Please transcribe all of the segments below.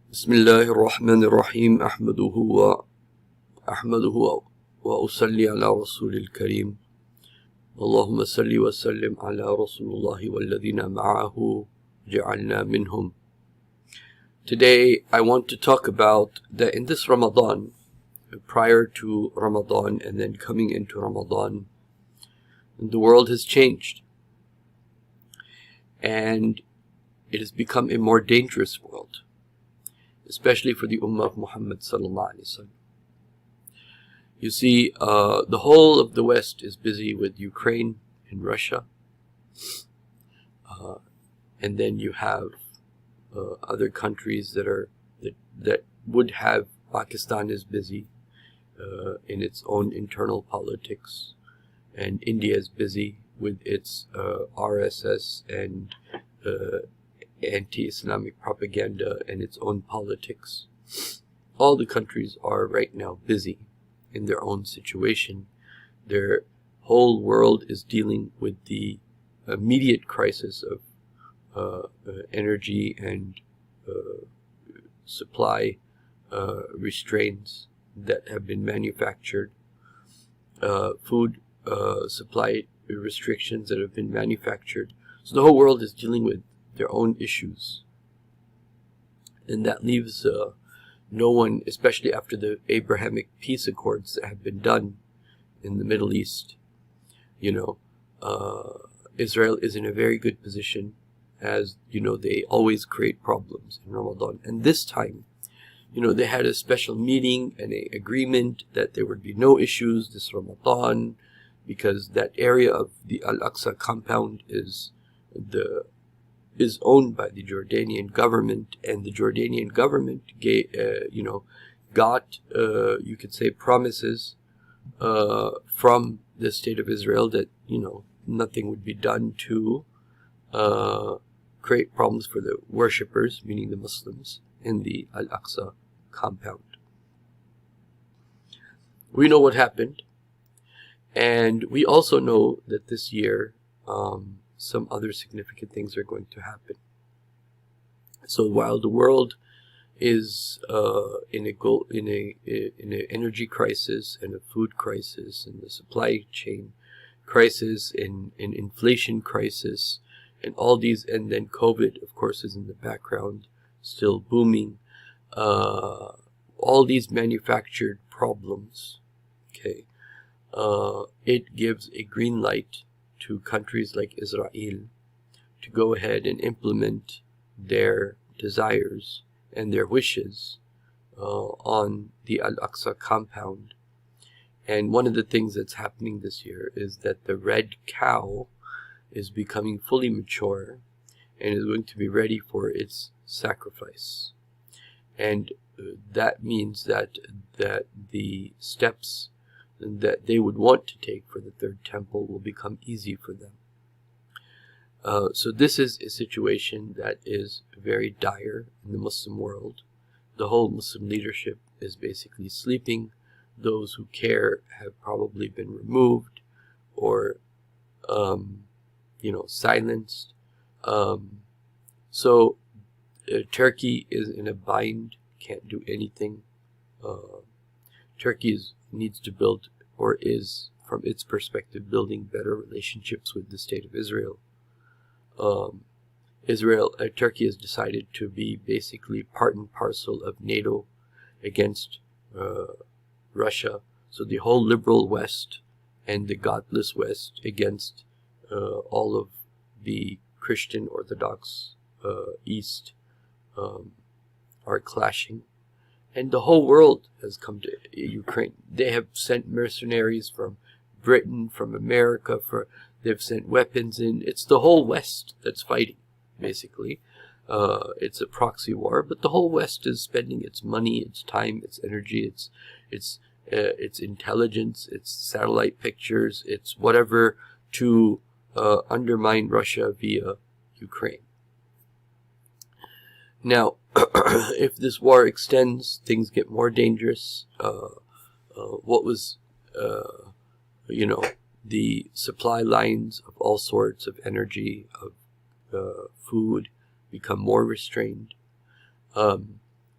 بسم الله الرحمن الرحيم أحمده وأصلي على رسول الكريم اللهم صل وسلم على رسول الله والذين معه جعلنا منهم. Today I want to talk about that in this Ramadan, prior to Ramadan and then coming into Ramadan, the world has changed and it has become a more dangerous world, especially for the Ummah of Muhammad sallallahu alaihi wasallam. You see, the whole of the West is busy with Ukraine and Russia, and then you have other countries that would have Pakistan is busy in its own internal politics, and India is busy with its RSS and anti-Islamic propaganda and its own politics. All the countries are right now busy in their own situation. Their whole world is dealing with the immediate crisis of energy and supply restraints that have been manufactured, food supply restrictions that have been manufactured. So the whole world is dealing with their own issues, and that leaves no one, especially after the Abrahamic peace accords that have been done in the Middle East. Israel is in a very good position, as they always create problems in Ramadan, and this time they had a special meeting and an agreement that there would be no issues this Ramadan, because that area of the Al-Aqsa compound is owned by the Jordanian government, and the Jordanian government got you could say promises from the state of Israel that nothing would be done to create problems for the worshippers, meaning the Muslims, in the Al-Aqsa compound. We know what happened, and we also know that this year some other significant things are going to happen. So while the world is in an energy crisis and a food crisis and a supply chain crisis and an inflation crisis and all these, and then COVID of course is in the background still booming, all these manufactured problems, it gives a green light to countries like Israel to go ahead and implement their desires and their wishes on the Al-Aqsa compound. And one of the things that's happening this year is that the red cow is becoming fully mature and is going to be ready for its sacrifice. And that means that the steps that they would want to take for the third temple will become easy for them. So this is a situation that is very dire in the Muslim world. The whole Muslim leadership is basically sleeping. Those who care have probably been removed or silenced. So Turkey is in a bind, can't do anything. Turkey needs to build, or is from its perspective building better relationships with the state of Israel. Turkey has decided to be basically part and parcel of NATO against Russia. So the whole liberal West and the godless West against all of the Christian Orthodox East are clashing. And the whole world has come to Ukraine. They have sent mercenaries from Britain, from America, they've sent weapons in. It's the whole West that's fighting, basically. It's a proxy war, but the whole West is spending its money, its time, its energy, its intelligence, its satellite pictures, its whatever to undermine Russia via Ukraine. Now, if this war extends, things get more dangerous. What was, the supply lines of all sorts of energy, of food, become more restrained.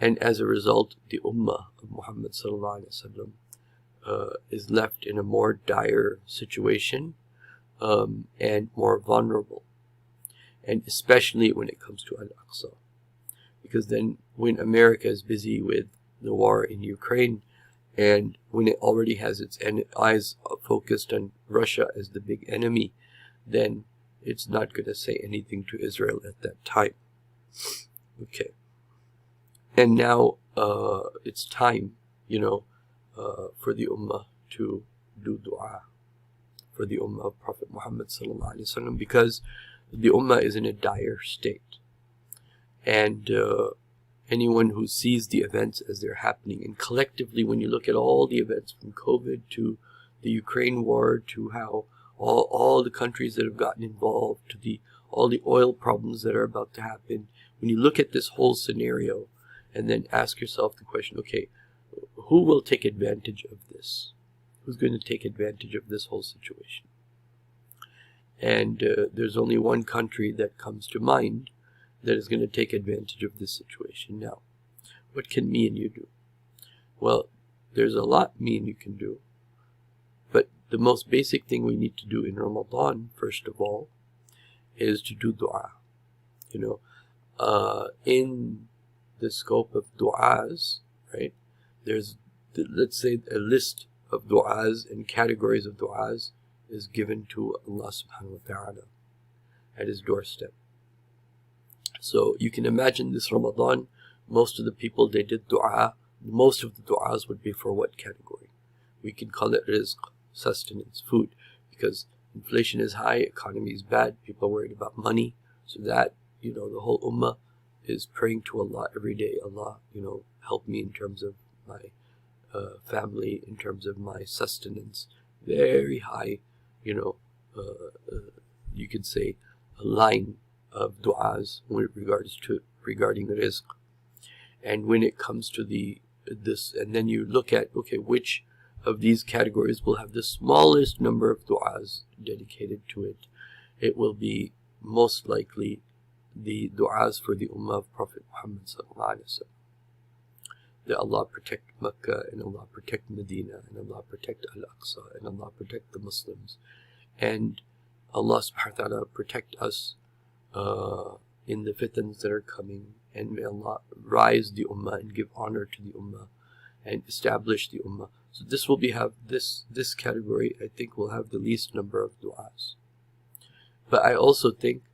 And as a result, the Ummah of Muhammad sallallahu alaihi wasallam is left in a more dire situation and more vulnerable. And especially when it comes to Al-Aqsa. Because then when America is busy with the war in Ukraine, and when it already has its eyes focused on Russia as the big enemy, then it's not going to say anything to Israel at that time. Okay. And now it's time, for the Ummah to do dua for the Ummah of Prophet Muhammad sallallahu alaihi wasallam, because the Ummah is in a dire state. And anyone who sees the events as they're happening, and collectively when you look at all the events from COVID to the Ukraine war, to how all the countries that have gotten involved, to all the oil problems that are about to happen, when you look at this whole scenario and then ask yourself the question, okay, who will take advantage of this? Who's going to take advantage of this whole situation? And there's only one country that comes to mind that is going to take advantage of this situation. Now, what can me and you do? Well, there's a lot me and you can do. But the most basic thing we need to do in Ramadan, first of all, is to do dua. In the scope of du'as, right, there's, let's say, a list of du'as and categories of du'as is given to Allah subhanahu wa ta'ala at His doorstep. So you can imagine this Ramadan, most of the people, they did dua. Most of the du'as would be for what category? We can call it rizq, sustenance, food, because inflation is high, economy is bad, people are worried about money. So that, the whole ummah is praying to Allah every day. Allah, help me in terms of my family, in terms of my sustenance. Very high, you could say a line of du'as regarding rizq. And when it comes to this, and then you look at, okay, which of these categories will have the smallest number of du'as dedicated to it, it will be most likely the du'as for the Ummah of Prophet Muhammad sallallahu alaihi wasallam. That Allah protect Mecca, and Allah protect Medina, and Allah protect Al-Aqsa, and Allah protect the Muslims, and Allah subhanahu wa ta'ala protect us in the fitans that are coming, and may Allah rise the Ummah and give honor to the Ummah and establish the Ummah. So this will have this category, I think, will have the least number of du'as. But I also think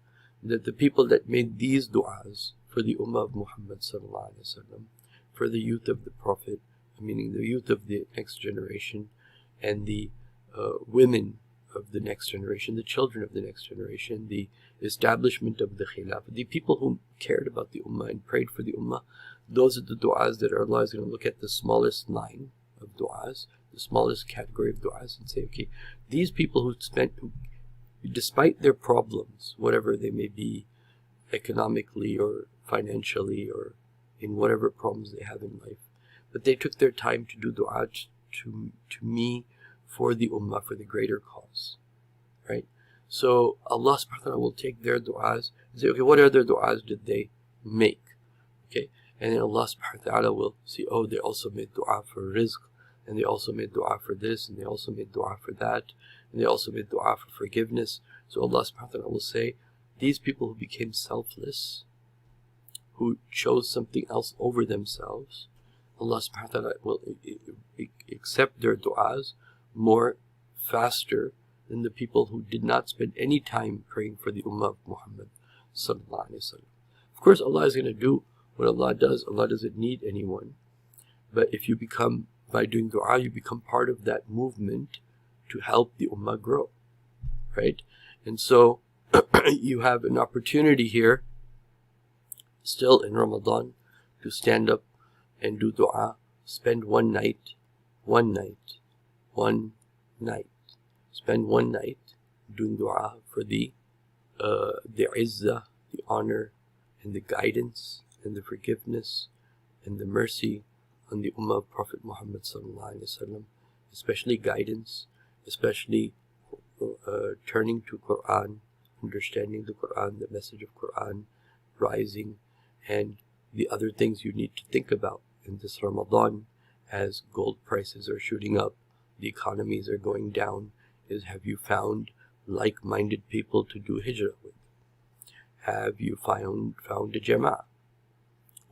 that the people that made these du'as for the Ummah of Muhammad sallallahu alaihi wasallam, for the youth of the Prophet, meaning the youth of the next generation, and the women of the next generation, the children of the next generation, the establishment of the Khilafah, the people who cared about the Ummah and prayed for the Ummah, those are the du'as that Allah is going to look at the smallest line of du'as, the smallest category of du'as, and say, okay, these people who despite their problems, whatever they may be, economically or financially or in whatever problems they have in life, but they took their time to do dua to me for the Ummah, for the greater cause, right? So Allah subhanahu wa ta'ala will take their du'as and say, okay, what other du'as did they make? Okay, and then Allah subhanahu wa ta'ala will see, oh, they also made dua for rizq, and they also made dua for this, and they also made dua for that, and they also made dua for forgiveness. So Allah subhanahu wa ta'ala will say, these people who became selfless, who chose something else over themselves, Allah subhanahu wa ta'ala will accept their du'as more faster than the people who did not spend any time praying for the Ummah of Muhammad sallallahu alaihi wasallam. Of course, Allah is going to do what Allah does. Allah doesn't need anyone. But if you become, by doing dua, you become part of that movement to help the Ummah grow, right? And so you have an opportunity here, still in Ramadan, to stand up and do dua. Spend one night. Spend one night doing dua for the izzah, the honor, and the guidance, and the forgiveness, and the mercy on the Ummah of Prophet Muhammad sallallahu alaihi wasallam, especially guidance, especially turning to Quran, understanding the Quran, the message of Quran, rising and the other things you need to think about in this Ramadan, as gold prices are shooting up, the economies are going down, is have you found like-minded people to do hijrah with? Have you found a jama'ah?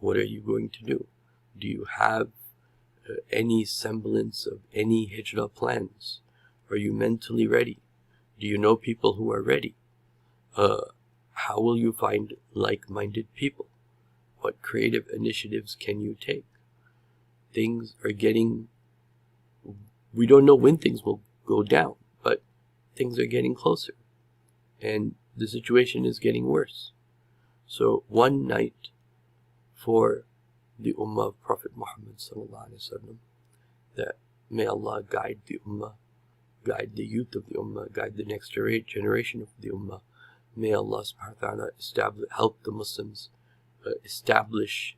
What are you going to do? Do you have any semblance of any hijrah plans? Are you mentally ready? Do you know people who are ready? How will you find like-minded people? What creative initiatives can you take? Things are getting, we don't know when things will go down, but things are getting closer, and the situation is getting worse. So one night for the Ummah of Prophet Muhammad sallallahu alaihi wasallam, that may Allah guide the Ummah, guide the youth of the Ummah, guide the next generation of the Ummah. May Allah subhanahu wa ta'ala help the Muslims establish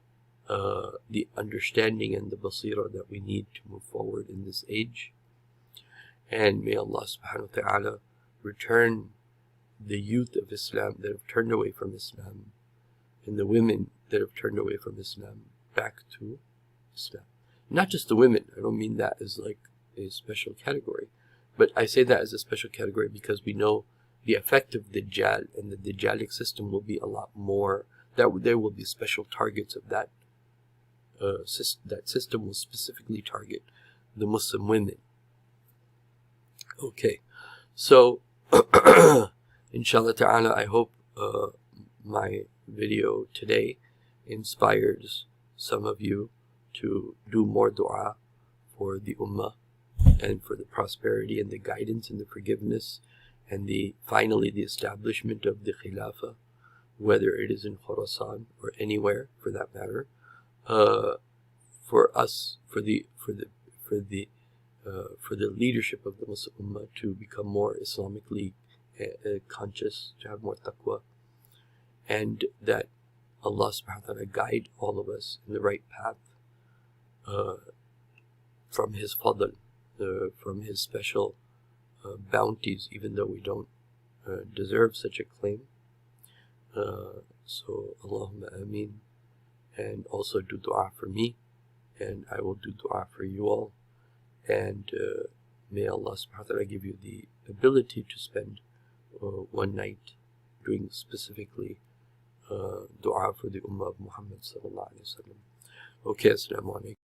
the understanding and the basira that we need to move forward in this age. And may Allah subhanahu wa ta'ala return the youth of Islam that have turned away from Islam, and the women that have turned away from Islam, back to Islam. Not just the women, I don't mean that as like a special category, but I say that as a special category because we know the effect of Dajjal, and the Dajjalic system will be a lot more, that there will be special targets of that. That system will specifically target the Muslim women. Okay, so inshallah ta'ala, I hope my video today inspires some of you to do more dua for the Ummah, and for the prosperity and the guidance and the forgiveness, and finally the establishment of the Khilafah, whether it is in Khurasan or anywhere for that matter, for us, for the leadership of the Muslim Ummah to become more Islamically conscious, to have more taqwa, and that Allah subhanahu wa ta'ala guide all of us in the right path from His fadl, from His special bounties, even though we don't deserve such a claim. So Allahumma ameen, and also do dua for me, and I will do dua for you all, and may Allah subhanahu wa ta'ala give you the ability to spend one night doing specifically dua for the Ummah of Muhammad sallallahu alaihi wasallam. Okay, assalamu alaikum.